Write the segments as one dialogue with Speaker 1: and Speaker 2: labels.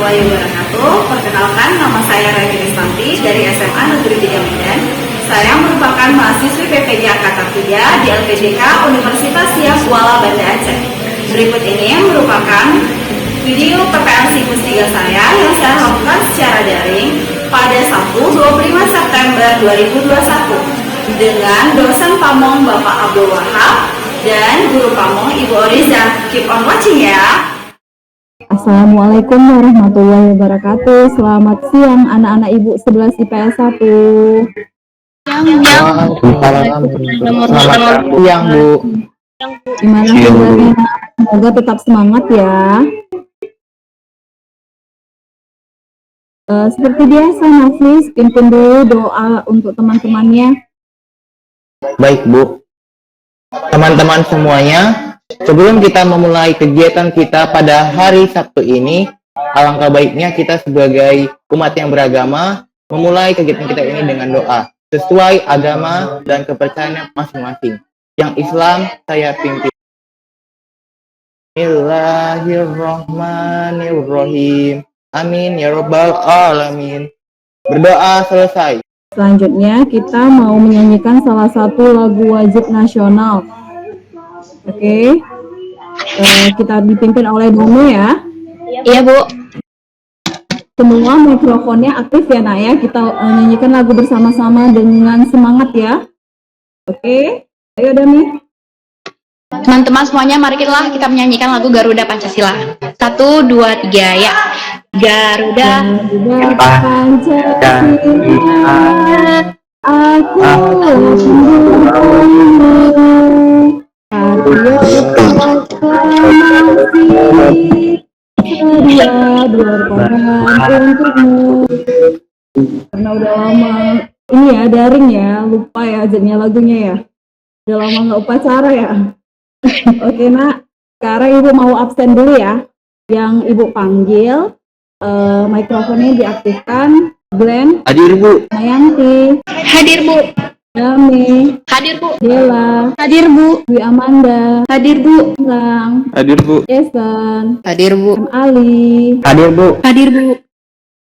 Speaker 1: warahmatullahi wabarakatuh. Perkenalkan, nama saya Rani Ristanti dari SMA Negeri 3 Medan. Saya merupakan mahasiswi PPG Angkatan 3 di LPDK Universitas Siak Kuala Banda Aceh. Berikut ini merupakan video PPL Siklus 3 saya yang saya lakukan secara daring pada Sabtu 25 September 2021 dengan dosen Pamong Bapak Abdul Wahab dan guru Pamong Ibu Oriza. Keep on watching ya.
Speaker 2: Assalamualaikum warahmatullahi wabarakatuh. Selamat siang anak-anak Ibu 11 IPS 1.
Speaker 3: Selamat siang, Bu.
Speaker 2: Gimana kabarnya? Semoga tetap semangat ya. Seperti biasa, Nafis pimpin dulu doa untuk teman-temannya.
Speaker 3: Baik, Bu. Teman-teman semuanya, sebelum kita memulai kegiatan kita pada hari Sabtu ini, alangkah baiknya kita sebagai umat yang beragama memulai kegiatan kita ini dengan doa sesuai agama dan kepercayaan masing-masing. Yang Islam saya pimpin. Bismillahirrahmanirrahim. Amin ya rabbal alamin. Berdoa selesai.
Speaker 2: Selanjutnya kita mau menyanyikan salah satu lagu wajib nasional. Oke. Kita dipimpin oleh Dono ya.
Speaker 4: Iya, Bu.
Speaker 2: Semua mikrofonnya aktif ya, Nak ya. Kita nyanyikan lagu bersama-sama dengan semangat ya. Oke. Ayo Dami.
Speaker 4: Teman-teman semuanya, mari kita menyanyikan lagu Garuda Pancasila. 1, 2, 3, ya. Garuda
Speaker 2: Pancasila, aku patriot proklamasi, sedia berkorban untukmu. Karena udah lama ini ya daring ya, lupa ya jadinya lagunya ya. Udah lama nggak upacara ya. Oke Nak, sekarang Ibu mau absen dulu ya. Yang Ibu panggil mikrofonnya diaktifkan. Glenn,
Speaker 3: Hadir, Bu.
Speaker 2: Mayanti,
Speaker 4: Hadir, Bu.
Speaker 2: Dami,
Speaker 4: Hadir, Bu.
Speaker 2: Dela,
Speaker 4: Hadir, Bu.
Speaker 2: Dwi Amanda,
Speaker 4: Hadir, Bu.
Speaker 2: Lang,
Speaker 3: Hadir, Bu.
Speaker 2: Jason,
Speaker 4: Hadir, Bu.
Speaker 2: Ali.
Speaker 3: Hadir, Bu.
Speaker 4: Hadir, Bu.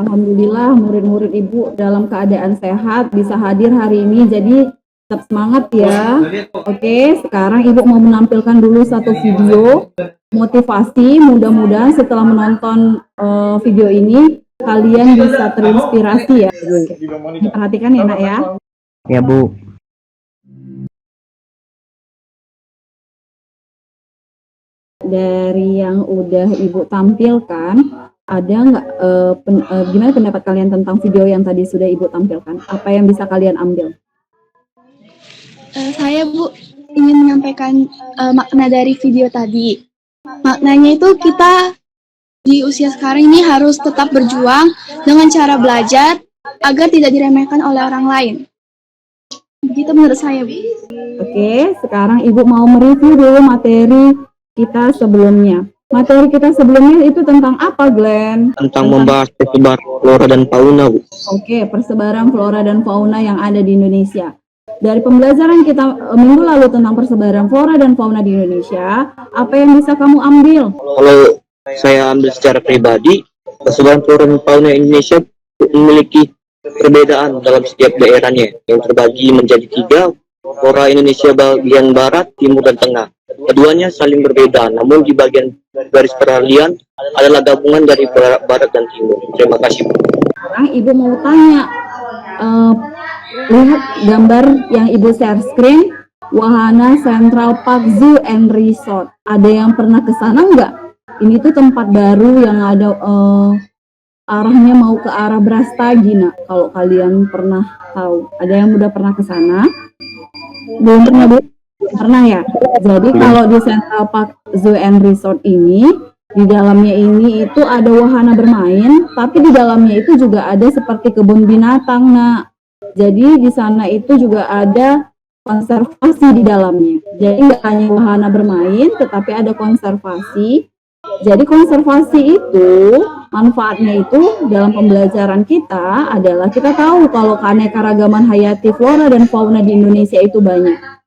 Speaker 2: Alhamdulillah murid-murid Ibu dalam keadaan sehat bisa hadir hari ini, jadi tetap semangat ya. Oke, sekarang Ibu mau menampilkan dulu satu video motivasi. Mudah-mudahan setelah menonton video ini kalian bisa terinspirasi ya. Perhatikan ya Nak ya.
Speaker 3: Ya, Bu.
Speaker 2: Dari yang udah Ibu tampilkan, ada nggak gimana pendapat kalian tentang video yang tadi sudah Ibu tampilkan? Apa yang bisa kalian ambil?
Speaker 5: Saya Bu ingin menyampaikan makna dari video tadi. Maknanya itu kita di usia sekarang ini harus tetap berjuang dengan cara belajar agar tidak diremehkan oleh orang lain. Begitu menurut saya, Bu.
Speaker 2: Oke, sekarang Ibu mau mereview dulu materi kita sebelumnya. Materi kita sebelumnya itu tentang apa, Glenn?
Speaker 6: Tentang membahas persebaran flora dan fauna, Bu.
Speaker 2: Oke, persebaran flora dan fauna yang ada di Indonesia. Dari pembelajaran kita minggu lalu tentang persebaran flora dan fauna di Indonesia, apa yang bisa kamu ambil?
Speaker 6: Kalau saya ambil secara pribadi, persebaran flora dan fauna Indonesia memiliki perbedaan dalam setiap daerahnya yang terbagi menjadi 3, flora Indonesia bagian barat, timur, dan tengah. Keduanya saling berbeda, namun di bagian garis peralihan adalah gabungan dari barat dan timur. Terima kasih, Bu.
Speaker 2: Sekarang Ibu mau tanya, lihat gambar yang Ibu share screen, Wahana Central Park Zoo and Resort. Ada yang pernah ke sana nggak? Ini tuh tempat baru yang ada arahnya mau ke arah Brastagi, Nak. Kalau kalian pernah tahu, ada yang udah pernah ke sana? Belum pernah, Bu? Pernah ya? Jadi kalau di Central Park Zoo and Resort ini, di dalamnya ini itu ada wahana bermain, tapi di dalamnya itu juga ada seperti kebun binatang, Nak. Jadi di sana itu juga ada konservasi di dalamnya. Jadi nggak hanya wahana bermain, tetapi ada konservasi. Jadi konservasi itu manfaatnya itu dalam pembelajaran kita adalah kita tahu kalau keanekaragaman hayati flora dan fauna di Indonesia itu banyak.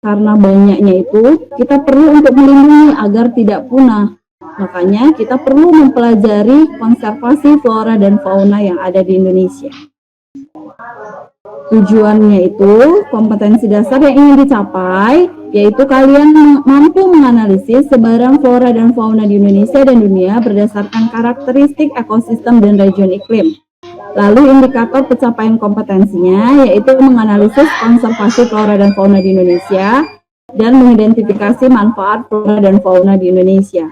Speaker 2: Karena banyaknya itu kita perlu untuk melindungi agar tidak punah. Makanya kita perlu mempelajari konservasi flora dan fauna yang ada di Indonesia. Tujuannya itu kompetensi dasar yang ingin dicapai, yaitu kalian mampu menganalisis sebarang flora dan fauna di Indonesia dan dunia berdasarkan karakteristik ekosistem dan region iklim. Lalu indikator pencapaian kompetensinya yaitu menganalisis konservasi flora dan fauna di Indonesia dan mengidentifikasi manfaat flora dan fauna di Indonesia.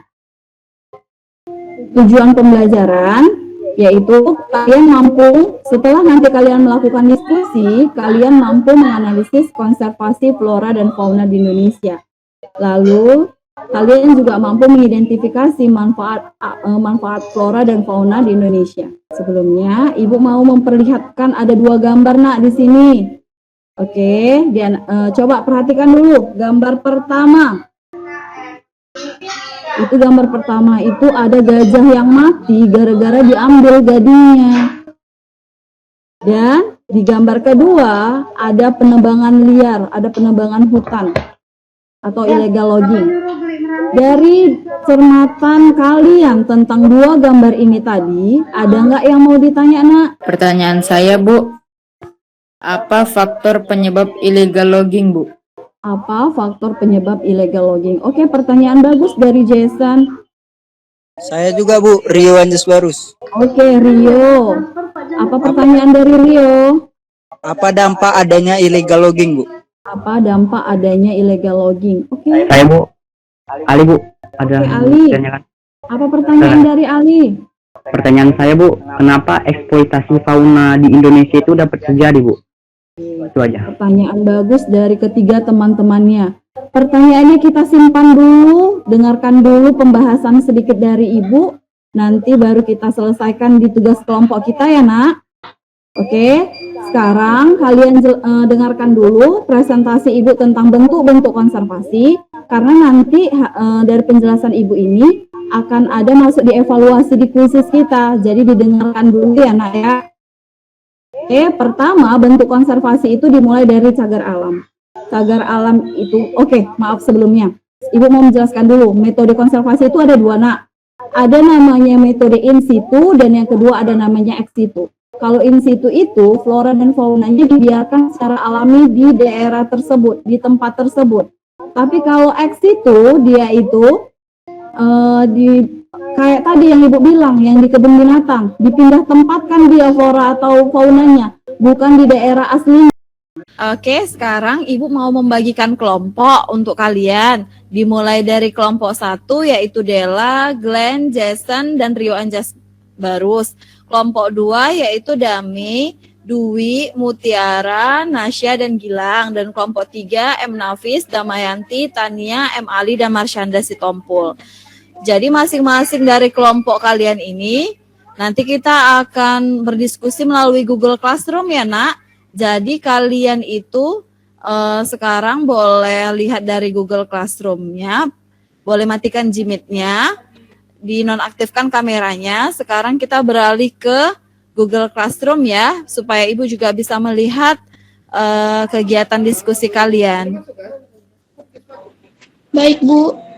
Speaker 2: Tujuan pembelajaran yaitu kalian mampu, setelah nanti kalian melakukan diskusi, kalian mampu menganalisis konservasi flora dan fauna di Indonesia. Lalu kalian juga mampu mengidentifikasi manfaat flora dan fauna di Indonesia. Sebelumnya, Ibu mau memperlihatkan ada 2 gambar nak di sini. Oke, dan coba perhatikan dulu gambar pertama. Itu gambar pertama itu ada gajah yang mati gara-gara diambil gadingnya. Dan di gambar kedua ada penebangan liar, ada penebangan hutan atau illegal logging. Dari cermatan kalian tentang 2 gambar ini tadi, ada nggak yang mau ditanya nak?
Speaker 7: Pertanyaan saya, Bu, apa faktor penyebab illegal logging, Bu?
Speaker 2: Apa faktor penyebab illegal logging? Oke, pertanyaan bagus dari Jason.
Speaker 8: Saya juga Bu, Rio Anjas Barus.
Speaker 2: Oke, Rio. Apa pertanyaan dari Rio?
Speaker 8: Apa dampak adanya illegal logging Bu?
Speaker 2: Apa dampak adanya illegal logging? Oke.
Speaker 9: Saya Bu, Ali Bu, ada
Speaker 2: Oke, Ali.
Speaker 9: pertanyaan.
Speaker 2: Apa pertanyaan dari Ali?
Speaker 9: Pertanyaan saya Bu, kenapa eksploitasi fauna di Indonesia itu dapat terjadi Bu? Itu aja.
Speaker 2: Pertanyaan bagus dari ketiga teman-temannya. Pertanyaannya kita simpan dulu, dengarkan dulu pembahasan sedikit dari Ibu, nanti baru kita selesaikan di tugas kelompok kita ya nak. Oke, sekarang kalian dengarkan dulu presentasi Ibu tentang bentuk-bentuk konservasi, karena nanti dari penjelasan Ibu ini akan ada masuk di evaluasi di kuisis kita, jadi didengarkan dulu ya nak ya. Oke, pertama bentuk konservasi itu dimulai dari cagar alam. Cagar alam itu, maaf sebelumnya. Ibu mau menjelaskan dulu, metode konservasi itu ada 2 nak. Ada namanya metode in situ dan yang kedua ada namanya ex situ. Kalau in situ itu flora dan faunanya dibiarkan secara alami di daerah tersebut, di tempat tersebut. Tapi kalau ex situ dia itu kayak tadi yang Ibu bilang, yang di kebun binatang, dipindah tempatkan dia flora atau faunanya, bukan di daerah aslinya.
Speaker 1: Oke, sekarang Ibu mau membagikan kelompok untuk kalian. Dimulai dari kelompok 1 yaitu Della, Glenn, Jason, dan Rio Anjas Barus. Kelompok 2 yaitu Dami, Dwi, Mutiara, Nasya, dan Gilang. Dan kelompok 3 M. Nafis, Damayanti, Tania, M. Ali, dan Marsyanda Sitompul. Jadi masing-masing dari kelompok kalian ini nanti kita akan berdiskusi melalui Google Classroom ya nak. Jadi kalian itu sekarang boleh lihat dari Google Classroom-nya, boleh matikan Gmeet-nya, dinonaktifkan kameranya. Sekarang kita beralih ke Google Classroom ya, supaya Ibu juga bisa melihat kegiatan diskusi kalian.
Speaker 5: Baik Bu.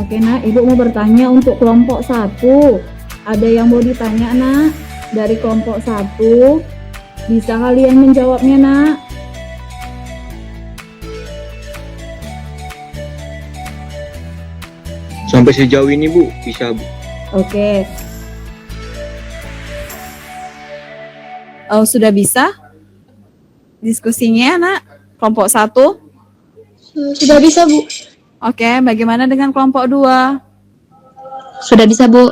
Speaker 2: Oke nak, Ibu mau bertanya untuk kelompok 1. Ada yang mau ditanya nak? Dari kelompok 1. Bisa kalian menjawabnya nak?
Speaker 6: Sampai sejauh ini Bu, bisa Bu.
Speaker 2: Oke.
Speaker 1: Oh, sudah bisa diskusinya nak? Kelompok 1.
Speaker 5: Sudah bisa Bu.
Speaker 1: Oke, bagaimana dengan kelompok 2?
Speaker 4: Sudah bisa, Bu.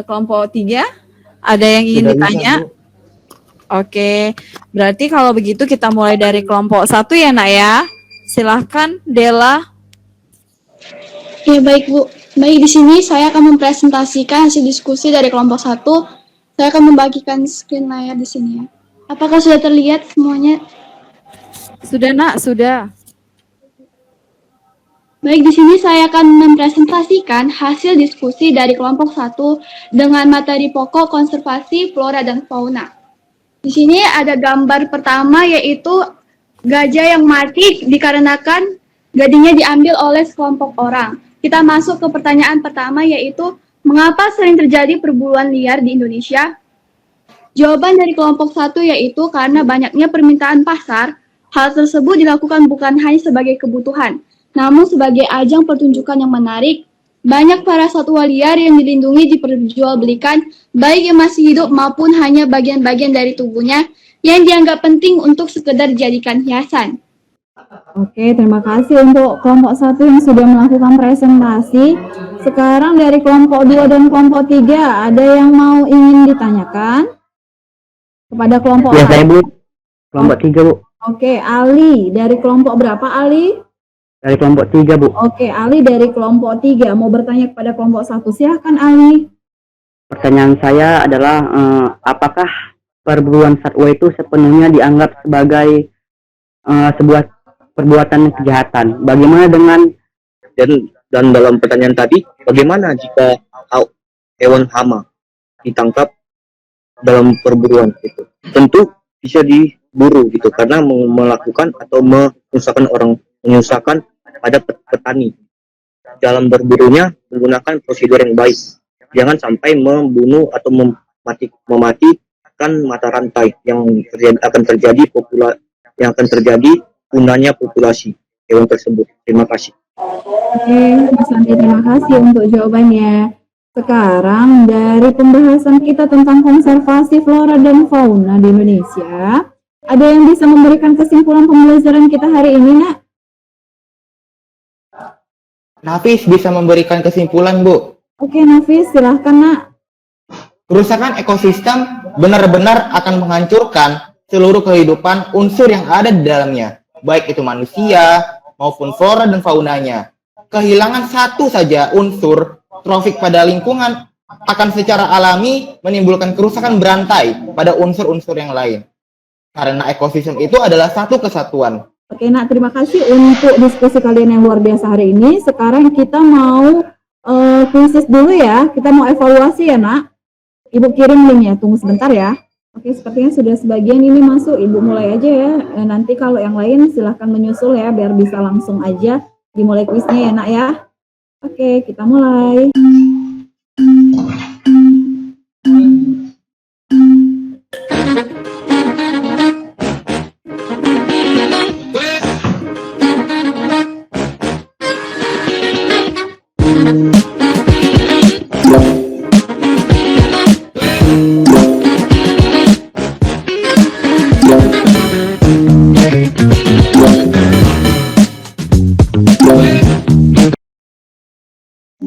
Speaker 1: Kelompok 3, ada yang ingin
Speaker 3: Sudah
Speaker 1: ditanya?
Speaker 3: bisa, Bu.
Speaker 1: Oke, berarti kalau begitu kita mulai dari kelompok 1 ya nak ya. Silahkan Della.
Speaker 5: Ya baik Bu. Baik, di sini saya akan mempresentasikan hasil diskusi dari kelompok 1. Saya akan membagikan screen layar di sini ya. Apakah sudah terlihat semuanya?
Speaker 7: Sudah nak, sudah.
Speaker 5: Baik, di sini saya akan mempresentasikan hasil diskusi dari kelompok 1 dengan materi pokok konservasi flora dan fauna. Di sini ada gambar pertama yaitu gajah yang mati dikarenakan gadingnya diambil oleh sekelompok orang. Kita masuk ke pertanyaan pertama yaitu mengapa sering terjadi perburuan liar di Indonesia? Jawaban dari kelompok 1 yaitu karena banyaknya permintaan pasar. Hal tersebut dilakukan bukan hanya sebagai kebutuhan, namun sebagai ajang pertunjukan yang menarik. Banyak para satwa liar yang dilindungi diperjualbelikan, baik yang masih hidup maupun hanya bagian-bagian dari tubuhnya yang dianggap penting untuk sekedar dijadikan hiasan.
Speaker 2: Oke, terima kasih untuk kelompok 1 yang sudah melakukan presentasi. Sekarang dari kelompok 2 dan kelompok 3, ada yang mau ingin ditanyakan kepada kelompok
Speaker 9: Ya, saya Bu. Kelompok 3, Bu.
Speaker 2: Oke, Ali. Dari kelompok berapa, Ali?
Speaker 9: Dari kelompok 3, Bu.
Speaker 2: Oke, Ali dari kelompok 3 mau bertanya kepada kelompok 1. Silahkan, Ali.
Speaker 9: Pertanyaan saya adalah apakah perburuan satwa itu sepenuhnya dianggap sebagai sebuah perbuatan kejahatan? Bagaimana dengan
Speaker 6: Dan dalam pertanyaan tadi, bagaimana jika hewan hama ditangkap dalam perburuan itu? Tentu bisa diburu gitu karena melakukan atau menyusahkan pada petani. Dalam berburunya menggunakan prosedur yang baik. Jangan sampai membunuh atau mematikan mata rantai yang akan terjadi punahnya populasi hewan tersebut. Terima kasih.
Speaker 2: Oke, Mas Andi, terima kasih untuk jawabannya. Sekarang dari pembahasan kita tentang konservasi flora dan fauna di Indonesia, ada yang bisa memberikan kesimpulan pembelajaran kita hari ini, Nak?
Speaker 3: Nafis bisa memberikan kesimpulan, Bu.
Speaker 2: Oke, Nafis, silahkan, Nak.
Speaker 3: Kerusakan ekosistem benar-benar akan menghancurkan seluruh kehidupan unsur yang ada di dalamnya, baik itu manusia maupun flora dan faunanya. Kehilangan satu saja unsur trofik pada lingkungan akan secara alami menimbulkan kerusakan berantai pada unsur-unsur yang lain. Karena ekosistem itu adalah satu kesatuan.
Speaker 2: Oke, Nak, terima kasih untuk diskusi kalian yang luar biasa hari ini. Sekarang kita mau kuisis dulu ya. Kita mau evaluasi ya, Nak. Ibu kirim linknya, tunggu sebentar ya. Oke, sepertinya sudah sebagian ini masuk. Ibu mulai aja ya. Nanti kalau yang lain silahkan menyusul ya, biar bisa langsung aja dimulai kuisnya ya, Nak ya. Oke, kita mulai.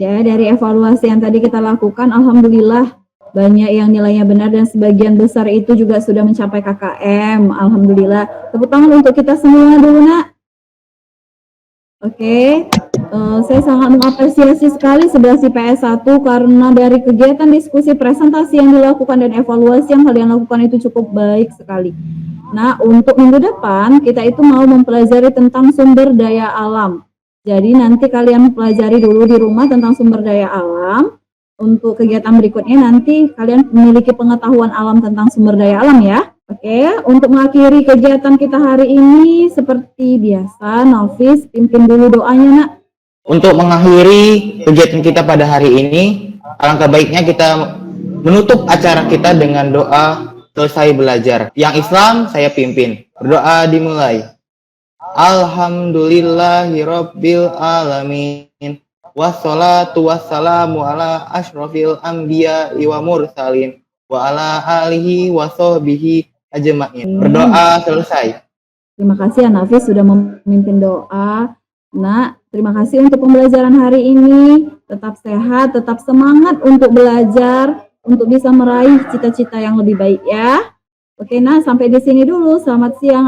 Speaker 2: Ya, dari evaluasi yang tadi kita lakukan, alhamdulillah banyak yang nilainya benar dan sebagian besar itu juga sudah mencapai KKM. Alhamdulillah. Tepuk tangan untuk kita semua dulu, Nak. Oke, saya sangat mengapresiasi sekali 11 IPS 1 karena dari kegiatan diskusi presentasi yang dilakukan dan evaluasi yang kalian lakukan itu cukup baik sekali. Nah, untuk minggu depan kita itu mau mempelajari tentang sumber daya alam. Jadi nanti kalian pelajari dulu di rumah tentang sumber daya alam. Untuk kegiatan berikutnya nanti kalian memiliki pengetahuan alam tentang sumber daya alam ya. Oke, untuk mengakhiri kegiatan kita hari ini seperti biasa, Nafis pimpin dulu doanya, Nak.
Speaker 3: Untuk mengakhiri kegiatan kita pada hari ini, alangkah baiknya kita menutup acara kita dengan doa selesai belajar. Yang Islam saya pimpin. Berdoa dimulai. Alhamdulillahirabbil alamin. Wassalatu wassalamu ala asyrafil anbiya wa mursalin wa ala alihi wa sahbihi ajma'in. Berdoa selesai.
Speaker 2: Terima kasih Nafis sudah memimpin doa. Nah, terima kasih untuk pembelajaran hari ini. Tetap sehat, tetap semangat untuk belajar, untuk bisa meraih cita-cita yang lebih baik ya. Oke, nah sampai di sini dulu. Selamat siang.